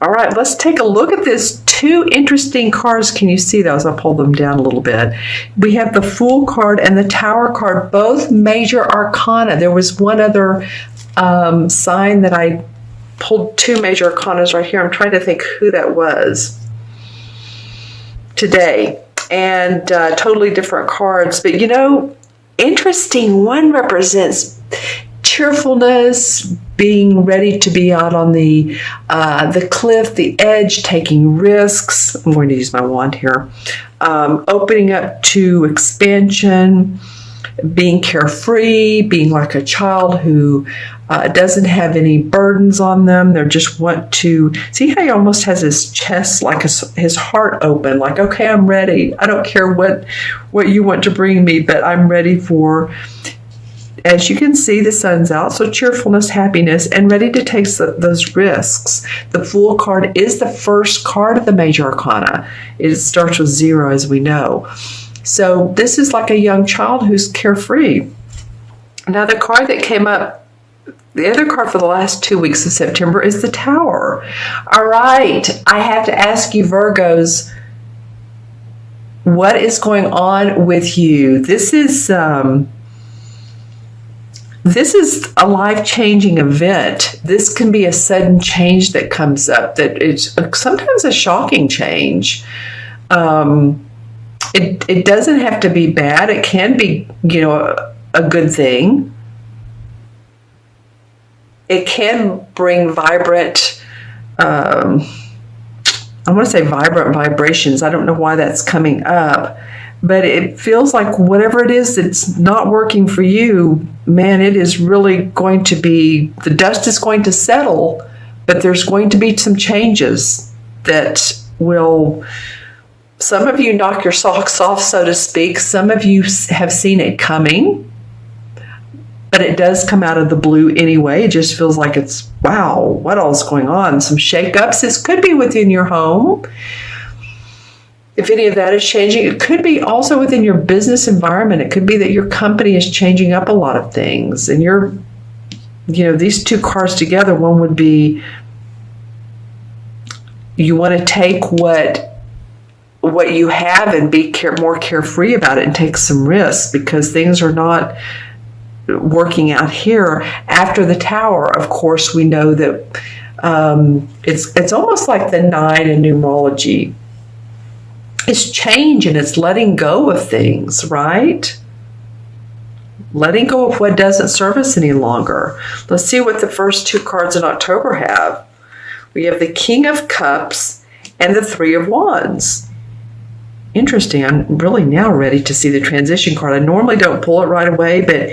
All right, let's take a look at this. Two interesting cards. Can you see those? I'll pull them down a little bit. We have the Fool card and the Tower card, both major arcana. There was one other sign that I pulled two major arcanas right here. I'm trying to think who that was today. And totally different cards. But, you know, interesting. One represents cheerfulness, being ready to be out on the cliff, the edge, taking risks. I'm going to use my wand here. Opening up to expansion, being carefree, being like a child who doesn't have any burdens on them. They just want to see how he almost has his chest, like his heart open, like, okay, I'm ready. I don't care what you want to bring me, but I'm ready for. As you can see, the sun's out, so cheerfulness, happiness, and ready to take those risks. The Fool card is the first card of the major arcana. It starts with 0, as we know. So this is like a young child who's carefree. Now the card that came up, the other card for the last 2 weeks of September is the Tower. All right, I have to ask you, Virgos, what is going on with you? This is a life-changing event. This can be a sudden change that comes up, that it's sometimes a shocking change. It doesn't have to be bad. It can be, you know, a good thing. It can bring vibrant, I want to say vibrant vibrations. I don't know why that's coming up. But it feels like whatever it is that's not working for you, man, it is really going to be, the dust is going to settle, but there's going to be some changes that will, some of you knock your socks off, so to speak. Some of you have seen it coming, but it does come out of the blue anyway. It just feels like it's, wow, what all is going on? Some shakeups. This could be within your home. If any of that is changing, it could be also within your business environment. It could be that your company is changing up a lot of things. And you're, you know, these two cards together, one would be you want to take what you have and be more carefree about it and take some risks because things are not working out here. After the Tower, of course, we know that it's almost like the 9 in numerology. It's change and it's letting go of things, right? Letting go of what doesn't serve us any longer. Let's see what the first two cards in October have. We have the King of Cups and the 3 of Wands. Interesting. I'm really now ready to see the transition card. I normally don't pull it right away, but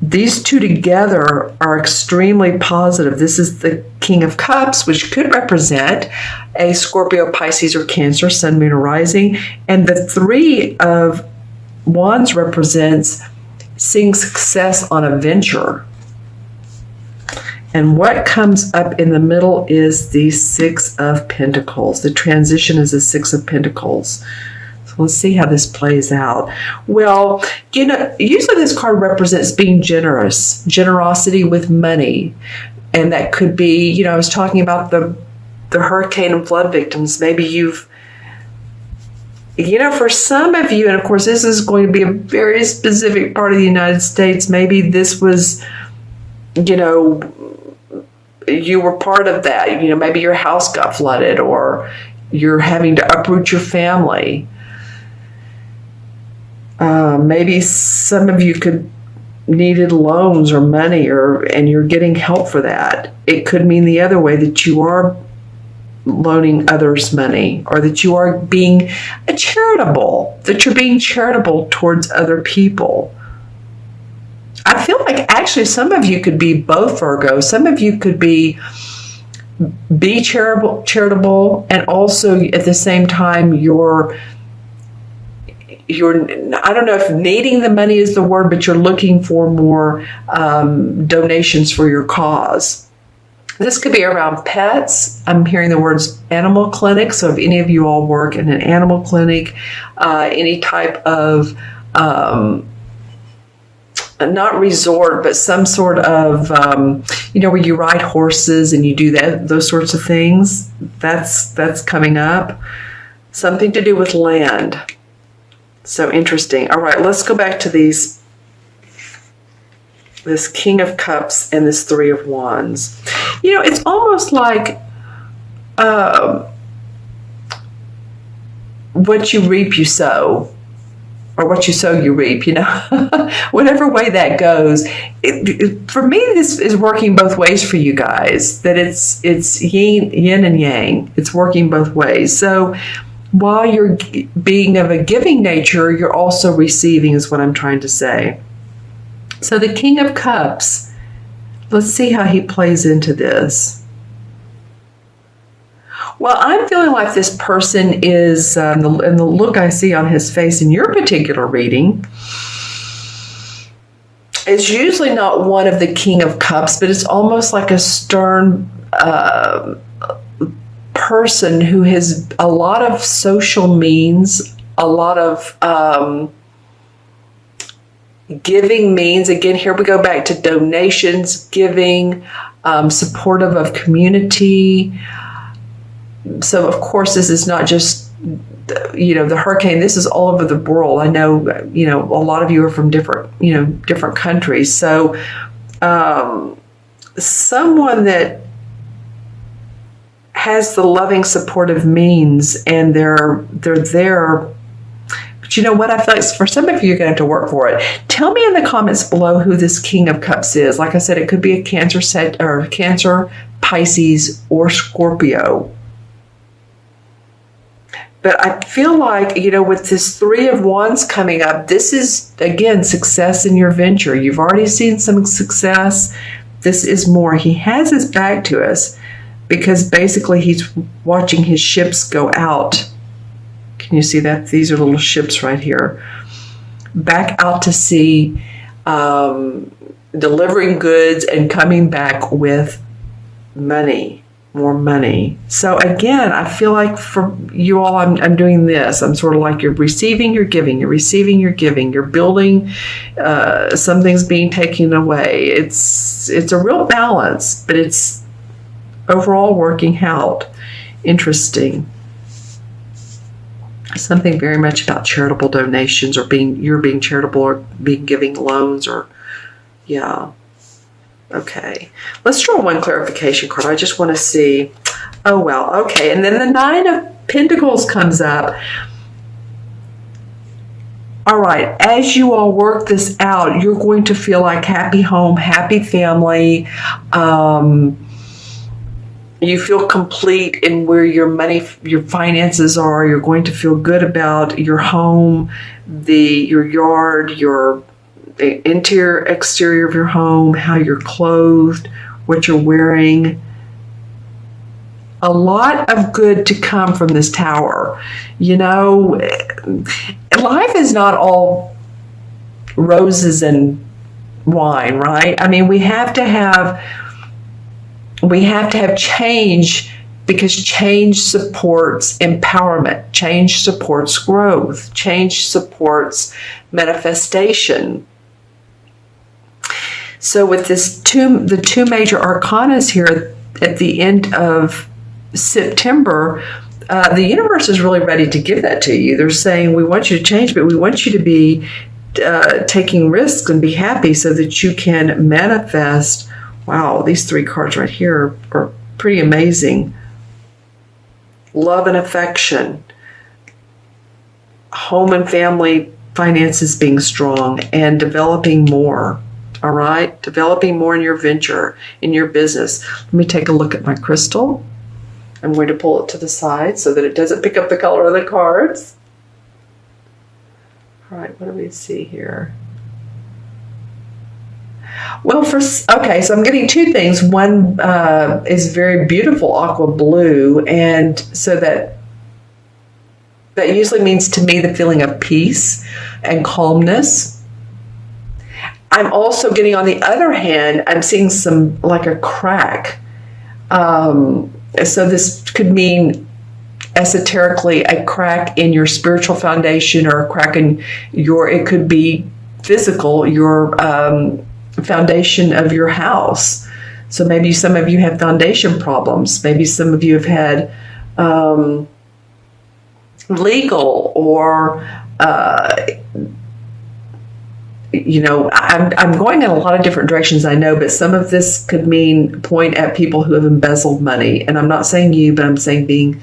these two together are extremely positive. This is the King of Cups, which could represent a Scorpio, Pisces, or Cancer, Sun, Moon, or Rising. And the 3 of Wands represents seeing success on a venture. And what comes up in the middle is the 6 of Pentacles. The transition is the 6 of Pentacles. So let's see how this plays out. Well, you know, usually this card represents being generous, generosity with money. And that could be, you know, I was talking about the hurricane and flood victims. Maybe you've, you know, for some of you, and of course this is going to be a very specific part of the United States, maybe this was, you know, you were part of that. You know, maybe your house got flooded or you're having to uproot your family. Maybe some of you needed loans or money, and you're getting help for that. It could mean the other way, that you are loaning others money, or that you are being charitable, that you're being charitable towards other people. I feel like actually some of you could be both, Virgo. Some of you could be charitable, and also at the same time you're I don't know if needing the money is the word, but you're looking for more donations for your cause. This could be around pets. I'm hearing the words animal clinic. So if any of you all work in an animal clinic, any type of not resort, but some sort of, where you ride horses and you do those sorts of things. That's coming up. Something to do with land. So interesting. All right, let's go back to this King of Cups and this Three of Wands. It's almost like what you reap, you sow. Or what you sow, you reap, whatever way that goes. For me, this is working both ways for you guys, that it's yin and yang. It's working both ways. So while you're being of a giving nature, you're also receiving, is what I'm trying to say. So the King of Cups, let's see how he plays into this. Well, I'm feeling like this person is, and the look I see on his face in your particular reading, is usually not one of the King of Cups, but it's almost like a stern person who has a lot of social means, a lot of giving means. Again, here we go back to donations, giving, supportive of community. So, of course, this is not just, the hurricane. This is all over the world. I know, a lot of you are from different countries. So, someone that has the loving, supportive means, and they're there. But you know what? I feel like for some of you, you're going to have to work for it. Tell me in the comments below who this King of Cups is. Like I said, it could be a Cancer, Pisces, or Scorpio. But I feel like, with this Three of Wands coming up, this is, again, success in your venture. You've already seen some success. This is more. He has his back to us because basically he's watching his ships go out. Can you see that? These are little ships right here. Back out to sea, delivering goods and coming back with money. More money. So again, I feel like for you all, I'm doing this. I'm sort of like you're receiving, you're giving, you're receiving, you're giving, you're building, something's being taken away. It's a real balance, but it's overall working out. Interesting. Something very much about charitable donations, or you're being charitable, or being giving loans, or yeah. Okay, let's draw one clarification card. I just want to see. Oh, well, okay. And then the Nine of Pentacles comes up. All right, as you all work this out, you're going to feel like happy home, happy family. You feel complete in where your money, your finances are. You're going to feel good about your home, your yard, your interior, exterior of your home, how you're clothed, what you're wearing. A lot of good to come from this Tower. Life is not all roses and wine, right? I mean, we have to have change, because change supports empowerment. Change supports growth. Change supports manifestation. So with the two major arcanas here at the end of September, the universe is really ready to give that to you. They're saying, we want you to change, but we want you to be taking risks and be happy so that you can manifest. Wow, these three cards right here are pretty amazing. Love and affection, home and family finances being strong, and developing more. All right, developing more in your venture, in your business. Let me take a look at my crystal. I'm going to pull it to the side so that it doesn't pick up the color of the cards. All right, what do we see here? Well, okay, so I'm getting two things. One is very beautiful aqua blue, and so that usually means to me the feeling of peace and calmness. I'm also getting, on the other hand, I'm seeing some, like a crack. So this could mean esoterically a crack in your spiritual foundation, or a crack in it could be physical, your foundation of your house. So maybe some of you have foundation problems. Maybe some of you have had legal or I'm going in a lot of different directions, I know, but some of this could point at people who have embezzled money. And I'm not saying you, but I'm saying being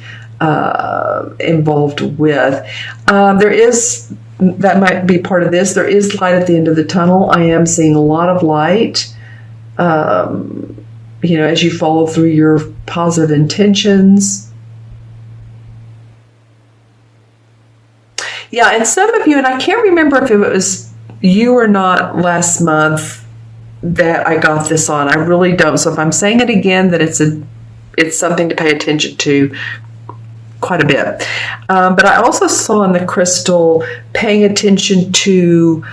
involved with. That might be part of this. There is light at the end of the tunnel. I am seeing a lot of light, as you follow through your positive intentions. Yeah, and some of you, and I can't remember if it was you or not last month that I got this on. I really don't. So if I'm saying it again, that it's something to pay attention to quite a bit. But I also saw in the crystal paying attention to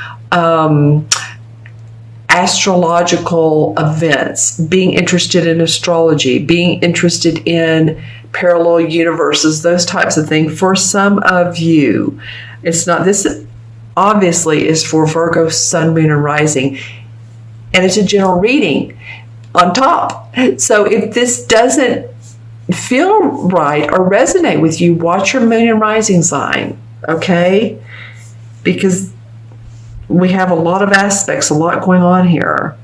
astrological events, being interested in astrology, being interested in parallel universes, those types of things. For some of you, this obviously is for Virgo, Sun, Moon, and Rising, and it's a general reading on top. So if this doesn't feel right or resonate with you, watch your Moon and Rising sign, okay? Because we have a lot of aspects, a lot going on here.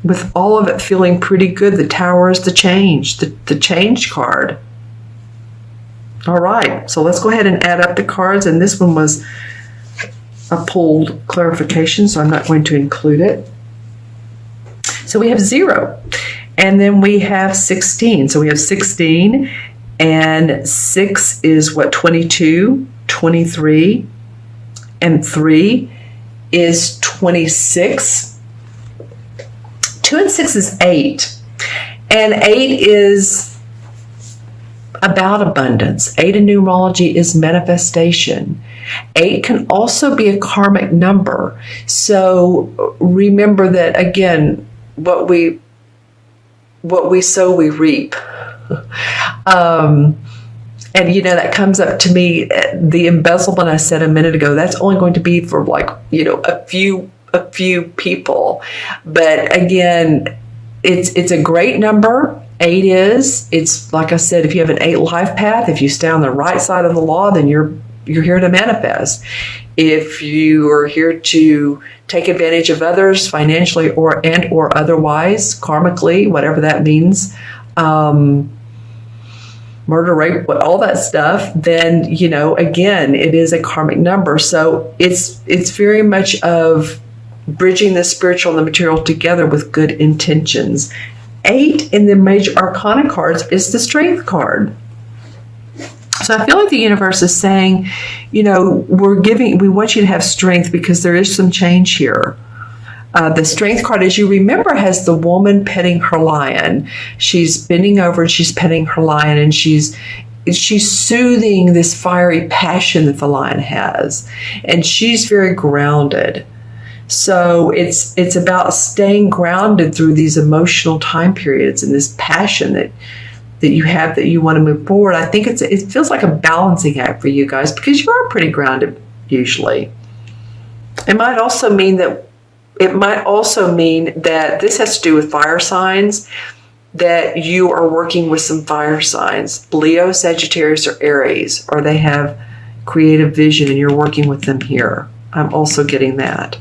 With all of it feeling pretty good, the Tower is the change, the change card. All right, so let's go ahead and add up the cards. And this one was a pulled clarification, so I'm not going to include it. So we have 0. And then we have 16. So we have 16, and 6 is what, 22, 23, and 3 is 26. 2 and 6 is 8. And 8 is about abundance. 8 in numerology is manifestation. 8 can also be a karmic number. So remember that, again, what we sow, we reap. And that comes up to me, the embezzlement I said a minute ago, that's only going to be for a few people. But again, it's a great number. 8 is. It's like I said, if you have an 8 life path, if you stay on the right side of the law, then you're here to manifest. If you are here to take advantage of others financially or otherwise, karmically, whatever that means, murder, rape, all that stuff, then, again, it is a karmic number. So it's very much of bridging the spiritual and the material together with good intentions. 8 in the major arcana cards is the strength card. So I feel like the universe is saying, we want you to have strength because there is some change here. The strength card, as you remember, has the woman petting her lion. She's bending over and she's petting her lion, and she's soothing this fiery passion that the lion has. And she's very grounded. So it's about staying grounded through these emotional time periods and this passion that you have, that you want to move forward. I think it feels like a balancing act for you guys because you are pretty grounded usually. It might also mean that this has to do with fire signs, that you are working with some fire signs, Leo, Sagittarius, or Aries, or they have creative vision and you're working with them here. I'm also getting that.